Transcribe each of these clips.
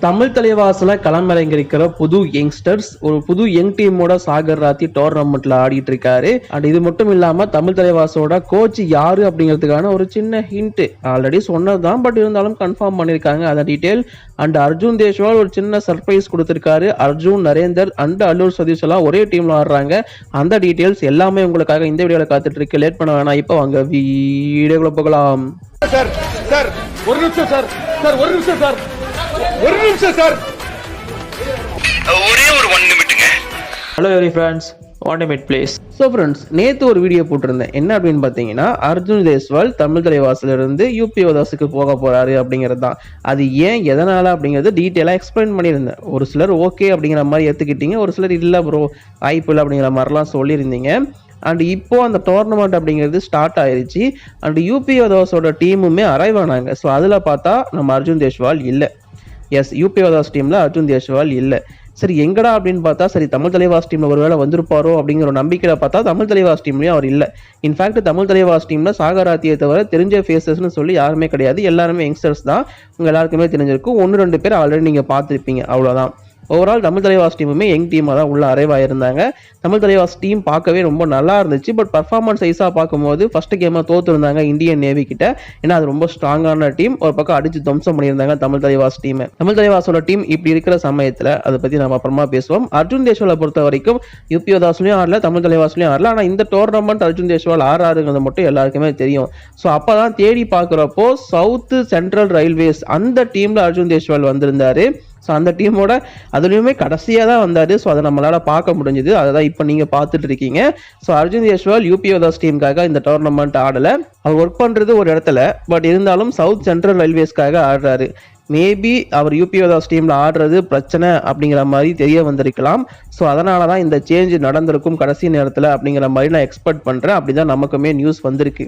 தமிழ் தலைவாசல களமிறங்கிருக்கிற புது யங்ஸ்டர்ஸ் ஒரு புது யங் டீமோட சாகர் ராத்தி டோர்னமெண்ட்ல ஆடிட்டு இருக்காரு. அண்ட் இது மட்டும் இல்லாம தமிழ் தலைவாசோட கோச் யாரு அப்படிங்கிறதுக்கான ஒரு சின்ன ஹிண்ட் ஆல்ரெடி சொன்னதுதான், பட் இருந்தாலும் கன்ஃபார்ம் பண்ணிருக்காங்க அந்த டீடைல். அண்ட் அர்ஜுன் தேஷ்வால் ஒரு சின்ன சர்ப்ரைஸ் கொடுத்திருக்காரு. அர்ஜுன், நரேந்தர் அண்ட் அல்லூர் சதீஷ் எல்லாம் ஒரே டீம்ல ஆடுறாங்க. அந்த டீடைல்ஸ் எல்லாமே உங்களுக்காக இந்த வீடியோல காத்துட்டு இருக்கு. லேட் பண்ண வேணாம், இப்ப வாங்க வீடியோக்குள்ள போகலாம். சார் சார் ஒரு நிமிஷம் சார் சார் ஒரு நிமிஷம் சார் ஒரு நிமிஷம் சார் ஒரே ஒரு 1 நிமிட்டுங்க. Hello every friends, 1 minute please. So friends, நேற்று ஒரு வீடியோ போட்டிருந்தேன். என்ன அப்படின்னு பார்த்தீங்கன்னா, அர்ஜுன் தேஷ்வால் தமிழ் தலைவாசிலிருந்து யூபி யோதாஸுக்கு போக போறாரு அப்படிங்கிறது தான். அது ஏன், எதனால அப்படிங்கிறது டீட்டெயிலாக எக்ஸ்பிளைன் பண்ணியிருந்தேன். ஒரு சிலர் ஓகே அப்படிங்கிற மாதிரி ஏற்றுக்கிட்டீங்க, ஒரு சிலர் இல்லை ப்ரோ வாய்ப்பு இல்லை அப்படிங்கிற மாதிரிலாம் சொல்லியிருந்தீங்க. அண்ட் இப்போ அந்த டோர்னமெண்ட் அப்படிங்கிறது ஸ்டார்ட் ஆயிருச்சு. அண்ட் யூபி யோதாஸோட டீமுமே அரைவ் ஆனாங்க. ஸோ அதில் பார்த்தா நம்ம அர்ஜுன் தேஷ்வால் இல்லை. எஸ், யூபி யோதாஸ் டீமில் அர்ஜுன் தேஷ்வால் இல்லை. சரி எங்கடா அப்படின்னு பார்த்தா, சரி தமிழ் தலைவாஸ் டீம்ல ஒரு வேளை வந்திருப்பாரோ அப்படிங்கிற ஒரு நம்பிக்கையில பார்த்தா தமிழ் தலைவாஸ் டீம்லயும் அவர் இல்லை. இன்ஃபேக்ட் தமிழ் தலைவாஸ் டீம்ல சாகர் ராத்தியை தவிர தெரிஞ்ச ஃபேஸஸ்ன்னு சொல்லி யாருமே கிடையாது. எல்லாருமே யங்ஸ்டர்ஸ் தான். உங்க எல்லாருக்குமே தெரிஞ்சிருக்கும். 1-2 பேர் ஆல்ரெடி நீங்க பார்த்துருப்பீங்க, அவ்வளோதான். ஓவரால் தமிழ் தலைவாஸ் டீமுமே யங் டீமாக தான் உள்ள அரைவாயிருந்தாங்க. தமிழ் தலைவாஸ் டீம் பார்க்கவே ரொம்ப நல்லா இருந்துச்சு. பட் பர்ஃபார்மன்ஸ் சைஸாக பார்க்கும்போது ஃபர்ஸ்ட் கேமாக தோத்துருந்தாங்க இந்தியன் நேவி கிட்ட. ஏன்னா அது ரொம்ப ஸ்ட்ராங்கான டீம். ஒரு பக்கம் அடிச்சு துவம்சம் பண்ணியிருந்தாங்க தமிழ் தலைவாஸ் டீம். தமிழ் தலைவாஸோட டீம் இப்படி இருக்கிற சமயத்தில் அதை பற்றி நம்ம அப்புறமா பேசுவோம். அர்ஜுன் தேஷ்வாலை பொறுத்த வரைக்கும் யூபி யோதாஸ்லையும் ஆடல, தமிழ் தலைவாஸ்லையும் ஆடல. ஆனால் இந்த டோர்னமெண்ட் அர்ஜுன் தேஷ்வால் ஆறாருங்கிறது மட்டும் எல்லாருக்குமே தெரியும். ஸோ அப்போ தான் தேடி பார்க்குறப்போ சவுத் சென்ட்ரல் ரயில்வேஸ் அந்த டீமில் அர்ஜுன் தேஷ்வால் வந்திருந்தாரு. ஸோ அந்த டீமோட அதுலேயுமே கடைசியாக தான் வந்தார். ஸோ அதை நம்மளால் பார்க்க முடிஞ்சுது. அதை தான் இப்போ நீங்கள் பார்த்துட்டு இருக்கீங்க. ஸோ அர்ஜுன் தேஷ்வால் யூபி யோதாஸ் டீமுக்காக இந்த டோர்னமெண்ட் ஆடலை. அவர் ஒர்க் பண்ணுறது ஒரு இடத்துல, பட் இருந்தாலும் சவுத் சென்ட்ரல் ரயில்வேஸ்க்காக ஆடுறாரு. மேபி அவர் யூபி யோதாஸ் டீமில் ஆடுறது பிரச்சனை அப்படிங்கிற மாதிரி தெரிய வந்திருக்கலாம். ஸோ அதனால தான் இந்த சேஞ்ச் நடந்திருக்கும் கடைசி நேரத்தில் அப்படிங்கிற மாதிரி நான் எக்ஸ்பெக்ட் பண்ணுறேன். அப்படி தான் நமக்குமே நியூஸ் வந்திருக்கு.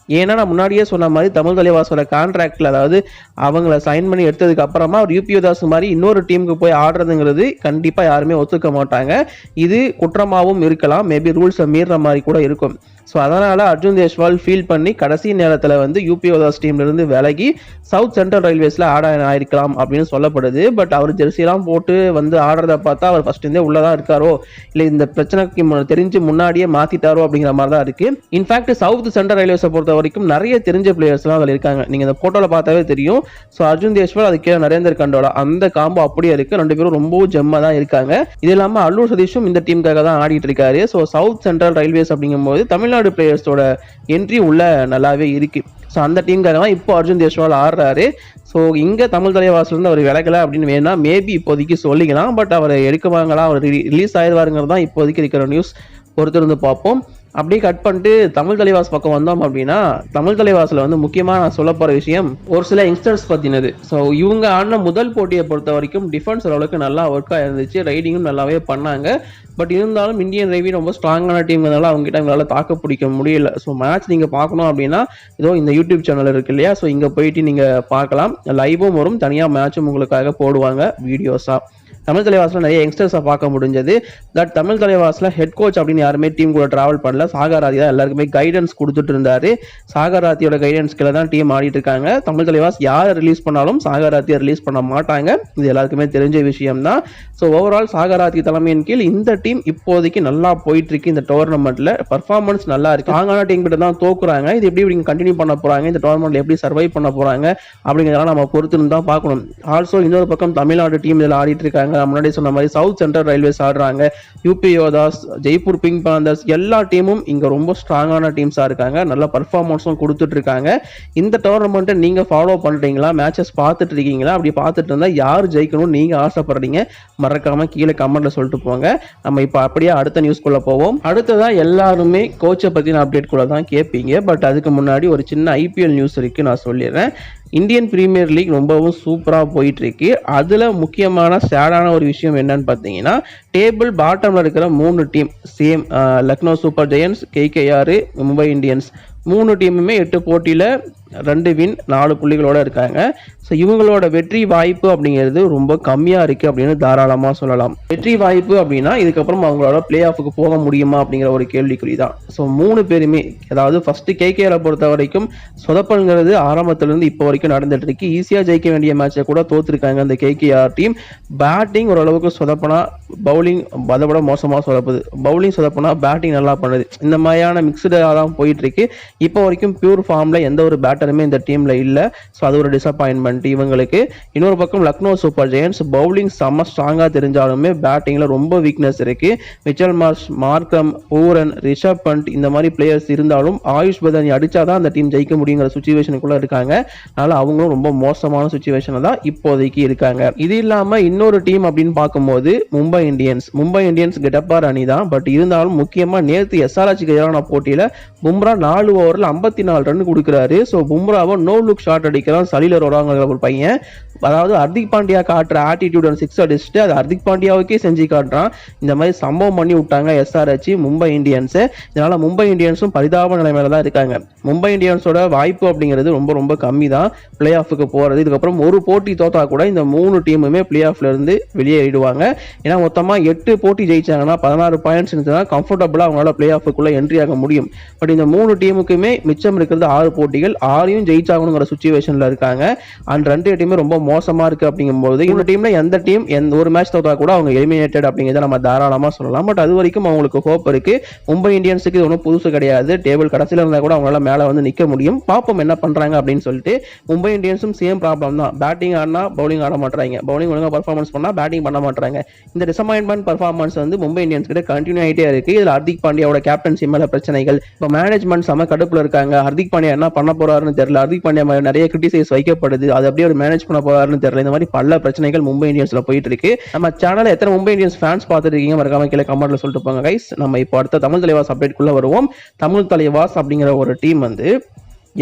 ஏன்னா நான் முன்னாடியே சொன்ன மாதிரி தமிழ் தலைவாசோட கான்ட்ராக்ட்ல, அதாவது அவங்கள சைன் பண்ணி எடுத்ததுக்கு அப்புறமா அவர் யூபி யோதாஸ் மாதிரி இன்னொரு டீமுக்கு போய் ஆடுறதுங்கிறது கண்டிப்பா யாருமே ஒத்துக்க மாட்டாங்க. இது குற்றமாகவும் இருக்கலாம், மேபி ரூல்ஸை மீறுற மாதிரி கூட இருக்கும். ஸோ அதனால அர்ஜுன் தேஷ்வால் ஃபீல் பண்ணி கடைசி நேரத்தில் வந்து யூபி யோதாஸ் டீம்ல இருந்து விலகி சவுத் சென்ட்ரல் ரயில்வேஸ்ல ஆயிருக்கலாம் அப்படின்னு சொல்லப்படுது. பட் அவர் ஜெர்சிலாம் போட்டு வந்து ஆடுறத பார்த்தா அவர் ஃபர்ஸ்ட் இருந்தே உள்ளதான் இருக்காரோ, இல்லை இந்த பிரச்சனைக்கு தெரிஞ்சு முன்னாடியே மாத்திட்டாரோ அப்படிங்கிற மாதிரி தான் இருக்கு. இன்ஃபேக்ட் சவுத் சென்ட்ரல் ரயில்வேஸை பொறுத்த வரைக்கும் நிறைய தெரிஞ்ச பிளேயர்ஸ்லாம் அதில் இருக்காங்க. நீங்க இந்த போட்டோல பார்த்தாவே தெரியும். ஸோ அர்ஜுன் தேஷ்வால், அதுக்கே நரேந்தர் கண்டோலா, அந்த காம்போ அப்படியே இருக்கு. 2 பேரும் ரொம்பவும் ஜெம்மா தான் இருக்காங்க. இது இல்லாம அல்லூர் சதீஷும் இந்த டீமுக்காக தான் ஆடிட்டு இருக்காரு. ஸோ சவுத் சென்ட்ரல் ரயில்வேஸ் அப்படிங்கும் போது தமிழ்நாடு பிளேயர்ஸோட என்ட்ரி உள்ள நல்லாவே இருக்கு. ஸோ அந்த டீமுக்காக தான் இப்போ அர்ஜுன் தேஷ்வால் ஆடுறாரு. ஸோ இங்கே தமிழ் தலைவாசிலிருந்து அவர் விலகலை அப்படின்னு வேணா மேபி இப்போதைக்கு சொல்லிக்கலாம். பட் அவர் எடுக்குவாங்களா, அவர் ரிலீஸ் ஆயிடுவாருங்கிறது தான் இப்போதைக்கு இருக்கிற நியூஸ். பொறுத்திருந்து பார்ப்போம். அப்படியே கட் பண்ணிட்டு தமிழ் தலைவாஸ் பக்கம் வந்தோம் அப்படின்னா, தமிழ் தலைவாசில் வந்து முக்கியமாக நான் சொல்ல போகிற விஷயம் ஒரு சில யங்ஸ்டர்ஸ் பற்றினது. ஸோ இவங்க ஆடின முதல் போட்டியை பொறுத்த வரைக்கும் டிஃபென்ஸ் ஓரளவுக்கு நல்லா ஒர்க்காக இருந்துச்சு, ரைடிங்கும் நல்லாவே பண்ணாங்க. பட் இருந்தாலும் இந்தியன் நேவி ரொம்ப ஸ்ட்ராங்கான டீம்னால அவங்ககிட்ட எங்களால் தாக்க பிடிக்க முடியல. ஸோ மேட்ச் நீங்கள் பார்க்கணும் அப்படின்னா இதோ இந்த யூடியூப் சேனல் இருக்கு இல்லையா, ஸோ இங்கே போயிட்டு நீங்கள் பார்க்கலாம். லைவும் வரும், தனியாக மேட்சும் உங்களுக்காக போடுவாங்க வீடியோஸாக. தமிழ் தலைவாசில் நிறைய யங்ஸ்டர்ஸை பார்க்க முடிஞ்சது. தட் தமிழ் தலைவாசில் ஹெட் கோச் அப்படின்னு யாருமே டீம் கூட டிராவல் பண்ணல. சாகர் ராத்தி தான் எல்லாருக்குமே கைடன்ஸ் கொடுத்துட்டு இருந்தாரு. சாகர் ராத்தியோட கைடன்ஸ் கீழே தான் டீம் ஆடிட்டு இருக்காங்க. தமிழ் தலைவாஸ் யாரை ரிலீஸ் பண்ணாலும் சாகர் ராத்தியை ரிலீஸ் பண்ண மாட்டாங்க. இது எல்லாருக்குமே தெரிஞ்ச விஷயம் தான். ஸோ ஓவரால் சாகர் ராத்தி தலைமையின் கீழ் இந்த டீம் இப்போதைக்கு நல்லா போயிட்டு இருக்கு. இந்த டோர்னமெண்ட்ல பர்ஃபார்மன்ஸ் நல்லா இருக்கு. ஸ்ட்ராங்கான டீம் கிட்ட தான் தோக்குறாங்க. இது எப்படி கண்டினியூ பண்ண போறாங்க, இந்த டோர்னமெண்ட்ல எப்படி சர்வைவ் பண்ண போறாங்க அப்படிங்கிறதெல்லாம் நம்ம பொறுத்து தான் பார்க்கணும். ஆல்சோ இன்னொரு பக்கம் தமிழ்நாடு டீம் இதில் ஆடிட்டு இருக்காங்க. முன்னாடி சொன்ன மாதிரி சவுத் சென்ட்ரல் ரயில்வேஸ் ஆடுறாங்க, UP Yoddhas, Jaipur Pink Panthers, எல்லா டீமும் இங்க ரொம்ப ஸ்ட்ராங்கான டீம்ஸா இருக்காங்க. நல்ல பர்ஃபார்மன்ஸும் கொடுத்துட்டு இருக்காங்க. இந்த டோர்னமெண்ட்டை நீங்க ஃபாலோ பண்றீங்களா, மேட்சஸ் பார்த்துட்டு இருக்கீங்களா? அப்படி பார்த்துட்டு இருந்தா யார் ஜெயிக்கணும்னு நீங்க ஆசைப்படுறீங்க, மறக்காம கீழே கமெண்ட்ல சொல்லிட்டு போங்க. நம்ம இப்ப அப்படியே அடுத்த நியூஸ்குள்ள போவோம். அடுத்ததான் எல்லாருமே கோச்சை பத்தின அப்டேட் கூட தான் கேட்பீங்க. பட் அதுக்கு முன்னாடி ஒரு சின்ன ஐபிஎல் நியூஸ் இருக்கு, நான் சொல்லிடுறேன். இந்தியன் பிரீமியர் லீக் ரொம்பவும் சூப்பராக போயிட்டு இருக்கு. அதில் முக்கியமான சேடான ஒரு விஷயம் என்னன்னு பார்த்தீங்கன்னா, டேபிள் பாட்டமில் இருக்கிற 3 team same, Lucknow super Giants, KKR, Mumbai Indians, 3 டீமுமே 8 போட்டியில் 2 வின் 4 புள்ளிகளோட இருக்காங்க. ஸோ இவங்களோட வெற்றி வாய்ப்பு அப்படிங்கிறது ரொம்ப கம்மியாக இருக்குது அப்படின்னு தாராளமாக சொல்லலாம். வெற்றி வாய்ப்பு அப்படின்னா இதுக்கப்புறம் அவங்களோட பிளே ஆஃபுக்கு போக முடியுமா அப்படிங்கிற ஒரு கேள்விக்குறி தான். ஸோ 3 பேருமே, அதாவது ஃபர்ஸ்ட் கேகேஆரை பொறுத்த வரைக்கும் சொதப்பல்ங்கிறது ஆரம்பத்திலிருந்து இப்போ வரைக்கும் நடந்துட்டு இருக்கு. ஈஸியாக ஜெயிக்க வேண்டிய மேட்சை கூட தோத்துருக்காங்க அந்த கேகேஆர் டீம். பேட்டிங் ஓரளவுக்கு சொதப்பனா, பவுலிங் அதை விட மோசமாக சொதப்புது. பவுலிங் சொதப்பனா, பேட்டிங் நல்லா பண்ணுது. இந்த மாதிரியான மிக்சடாக தான் போயிட்டு இருக்கு. இப்போ வரைக்கும் பியூர் ஃபார்ம்ல எந்த ஒரு பேட்டருமே இந்த டீம்ல இல்லை. ஸோ அது ஒரு டிசப்பாயின்மெண்ட் இவங்களுக்கு. இன்னொரு பக்கம் லக்னோ சூப்பர் ஜெயண்ட்ஸ் பவுலிங் செம்ம ஸ்ட்ராங்கா தெரிஞ்சாலுமே பேட்டிங்ல ரொம்ப வீக்னஸ் இருக்கு. மிச்சல் மார்ஷ், மார்க்கம், பூரன், ரிஷப் பண்ட் இந்த மாதிரி பிளேயர்ஸ் இருந்தாலும் ஆயுஷ் பதானி அடிச்சாதான் அந்த டீம் ஜெயிக்க முடியுங்கிற சுச்சுவேஷனுக்குள்ள இருக்காங்க. அதனால அவங்களும் ரொம்ப மோசமான சுச்சுவேஷன்ல தான் இப்போதைக்கு இருக்காங்க. இது இல்லாம இன்னொரு டீம் அப்படின்னு பார்க்கும்போது மும்பை இந்தியன்ஸ் கெட்டப்பார் அணி தான். பட் இருந்தாலும் முக்கியமா நேற்று எஸ்ஆர்ஹெச்சுக்கு எதிரான போட்டியில பும்ரா 4 ஓவர்ல 54 ரன் கொடுக்குறாரு. ஸோ பும்ராவை நோ லுக் ஷாட் அடிக்கிறான் சலீலர் வராங்கிற ஒரு பையன். அதாவது ஹர்திக் பாண்டியா காட்டுற ஆட்டிடியூட் 6 அடிச்சுட்டு அது ஹர்திக் பாண்டியாவுக்கே செஞ்சு காட்டுறான். இந்த மாதிரி சம்பவம் பண்ணி விட்டாங்க எஸ்ஆர்ஹெச் மும்பை இந்தியன்ஸ். இதனால மும்பை இந்தியன்ஸும் பரிதாப நிலைமையில தான் இருக்காங்க. மும்பை இந்தியன்ஸோட வாய்ப்பு அப்படிங்கிறது ரொம்ப ரொம்ப கம்மி தான் பிளே ஆஃபுக்கு போறது. இதுக்கப்புறம் ஒரு போட்டி தோத்தா கூட இந்த 3 டீமுமே பிளே ஆஃப்ல இருந்து வெளியேறிடுவாங்க. ஏன்னா மொத்தமா 8 போட்டி ஜெயிச்சாங்கன்னா 16 பாயிண்ட்ஸ் இருந்துச்சுன்னா கம்ஃபர்டபுளா அவங்களால பிளே ஆஃபுக்குள்ள என்ட்ரி ஆக முடியும். பட் இந்த 3 டீமுக்குமே மிச்சம் இருக்கிறது 6 போட்டிகள், 6ஐயும் ஜெயிச்சாகணுங்கிற சுச்சுவேஷன்ல இருக்காங்க. அண்ட் 2 டீமே ரொம்ப மோசமா இருக்கு அப்படிங்கும்போது இந்த டீம்ல எந்த டீம் எந்த ஒரு மேட்ச் தோத்தா கூட அவங்க எலிமினேட்டட் அப்படிங்கிறத நம்ம தாராளமா சொல்லலாம். பட் அது வரைக்கும் அவங்களுக்கு ஹோப் இருக்கு. மும்பை இந்தியன்ஸுக்கு இது ஒன்றும் புதுசு கிடையாது. டேபிள் கடைசியில் இருந்தா கூட அவங்களால மேல வந்து நிக்க முடியும். பாப்போம் என்ன பண்றாங்க அப்படின்னு சொல்லிட்டு. மும்பை இந்தியன்ஸும் சேம் ப்ராப்ளம் தான். பேட்டிங் ஆடினா பவுலிங் ஆட மாட்டாங்க, பவுலிங் ஒழுங்கா பர்ஃபார்மன்ஸ் பண்ணா பேட்டிங் பண்ண மாட்டாங்க. இந்த டிசப்பாயின்மெண்ட் பர்ஃபார்மன்ஸ் வந்து மும்பை இந்தியன்ஸ் கிட்ட கண்டினியூ ஆகிட்டே இருக்கு. இதுல ஹர்திக் பாண்டியாவோட கேப்டன்சி மேல பிரச்சனைகள், இப்போ மேனேஜ்மெண்ட் செம கடுப்புல இருக்காங்க. ஹர்திக் பாண்டியா என்ன பண்ண போறாருன்னு தெரியல. ஹர்திக் பாண்டியா மேல நிறைய கிரிட்டிசைஸ் வைக்கப்படுது. அது அப்படியே ஒரு மேனேஜ் பண்ண போறாருன்னு தெரியல. இந்த மாதிரி பல பிரச்சனைகள் மும்பை இந்தியன்ஸ்ல போயிட்டு இருக்கு. நம்ம சேனல்ல எத்தனை மும்பை இந்தியன்ஸ் ஃபேன்ஸ் பார்த்துட்டு இருக்கீங்க மறக்காம கீழே கமெண்ட்ல சொல்லிட்டு போங்க கைஸ். நம்ம இப்போ அடுத்த தமிழ் தலைவாஸ் அப்டேட்குள்ள வருவோம். தமிழ் தலைவாஸ் அப்படிங்கிற ஒரு டீம் வந்து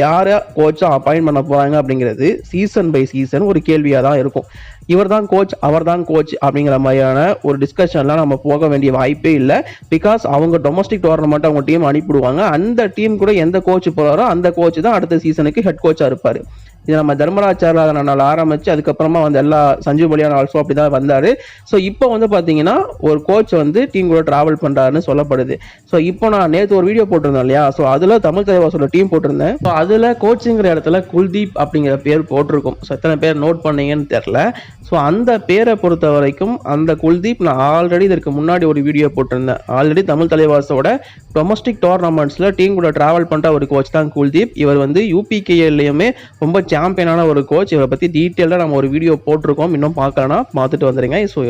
யாரை கோச்சா அப்பாயிண்ட் பண்ண போறாங்க அப்படிங்கிறது சீசன் பை சீசன் ஒரு கேள்வியா தான் இருக்கும். இவர் தான் கோச், அவர் தான் கோச் அப்படிங்கிற மாதிரியான ஒரு டிஸ்கஷன்லாம் நம்ம போக வேண்டிய வாய்ப்பே இல்லை. பிகாஸ் அவங்க டொமஸ்டிக் டோர்னமெண்ட் அவங்க டீம் அனுப்பிடுவாங்க. அந்த டீம் கூட எந்த கோச் போறாரோ அந்த கோச் தான் அடுத்த சீசனுக்கு ஹெட் கோச்சா இருப்பாரு. இது நம்ம தர்மராஜ் சார்லாதனால் ஆரம்பிச்சு அதுக்கப்புறமா வந்து எல்லா சஞ்சு பலியான் ஆல்சோ அப்படிதான் வந்தாரு. ஸோ இப்போ வந்து பாத்தீங்கன்னா ஒரு கோச் வந்து டீம் கூட டிராவல் பண்றாருன்னு சொல்லப்படுது. ஸோ இப்போ நான் நேற்று ஒரு வீடியோ போட்டிருந்தேன் இல்லையா, ஸோ அதுல தமிழ் தலைவாசோட டீம் போட்டிருந்தேன். ஸோ அதுல கோச்சுங்கிற இடத்துல குல்தீப் அப்படிங்கிற பேர் போட்டிருக்கும். ஸோ எத்தனை பேர் நோட் பண்ணீங்கன்னு தெரியல. ஸோ அந்த பேரை பொறுத்த வரைக்கும் அந்த குல்தீப் நான் ஆல்ரெடி இதற்கு முன்னாடி ஒரு வீடியோ போட்டிருந்தேன். ஆல்ரெடி தமிழ் தலைவாசோட டொமஸ்டிக் டோர்னமெண்ட்ஸ்ல டீம் கூட டிராவல் பண்ற ஒரு கோச் தான் குல்தீப். இவர் வந்து யூபிகேஎல்லையுமே ரொம்ப சாம்பியனான ஒரு கோச். இவரை பத்தி டீட்டெயிலாக நம்ம ஒரு வீடியோ போட்டிருக்கோம். இன்னும் பார்க்கலன்னா பார்த்துட்டு வந்துருங்க. ஸோ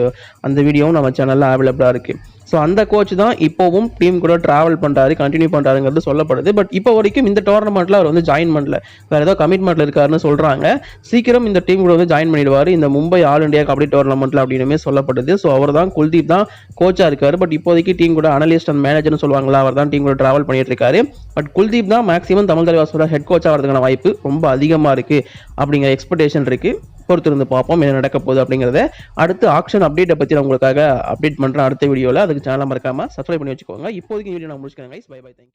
அந்த வீடியோவும் நம்ம சேனல்ல அவைலபிளா இருக்கு. ஸோ அந்த கோச் தான் இப்போவும் டீம் கூட டிராவல் பண்றாரு, கண்டினியூ பண்றாருங்கிறது சொல்லப்படுது. பட் இப்போ வரைக்கும் இந்த டோர்னமெண்ட்ல அவர் வந்து ஜாயின் பண்ணல, வேற ஏதோ கமிட்மெண்ட்ல இருக்காருன்னு சொல்றாங்க. சீக்கிரம் இந்த டீம் கூட வந்து ஜாயின் பண்ணிடுவாரு இந்த மும்பை ஆல் இண்டியா கபடி டோர்னமெண்ட்ல அப்படின்னு சொல்லப்படுது. ஸோ அவர் தான் குல்தீப் தான் கோச்சா இருக்காரு. பட் இப்போதைக்கு டீம் கூட அனலிஸ்ட் அண்ட் மேனேஜர்னு சொல்லுவாங்களா, அவர் தான் டீம் கூட டிராவல் பண்ணிட்டு இருக்காரு. பட் குல்தீப் தான் மேக்ஸிமம் தமிழ் தலைவாசோட ஹெட் கோச் ஆகிறதுக்கான வாய்ப்பு ரொம்ப அதிகமா இருக்கு அப்படிங்கிற எக்ஸ்பெக்டேஷன் இருக்கு. பொறுத்திருந்து பார்ப்போம் என்ன நடக்க போகுது அப்படிங்கிறத. அடுத்து ஆக்ஷன் அப்டேட்டை பற்றி நான் உங்களுக்காக அப்டேட் பண்றேன் அடுத்த வீடியோவில். அதுக்கு சேனலை மறக்காம சப்ஸ்கிரைப் பண்ணி வச்சுக்கோங்க. இப்போதைக்கு வீடியோ நான் முடிச்சுக்கிறேன் கைஸ். By by, thank you.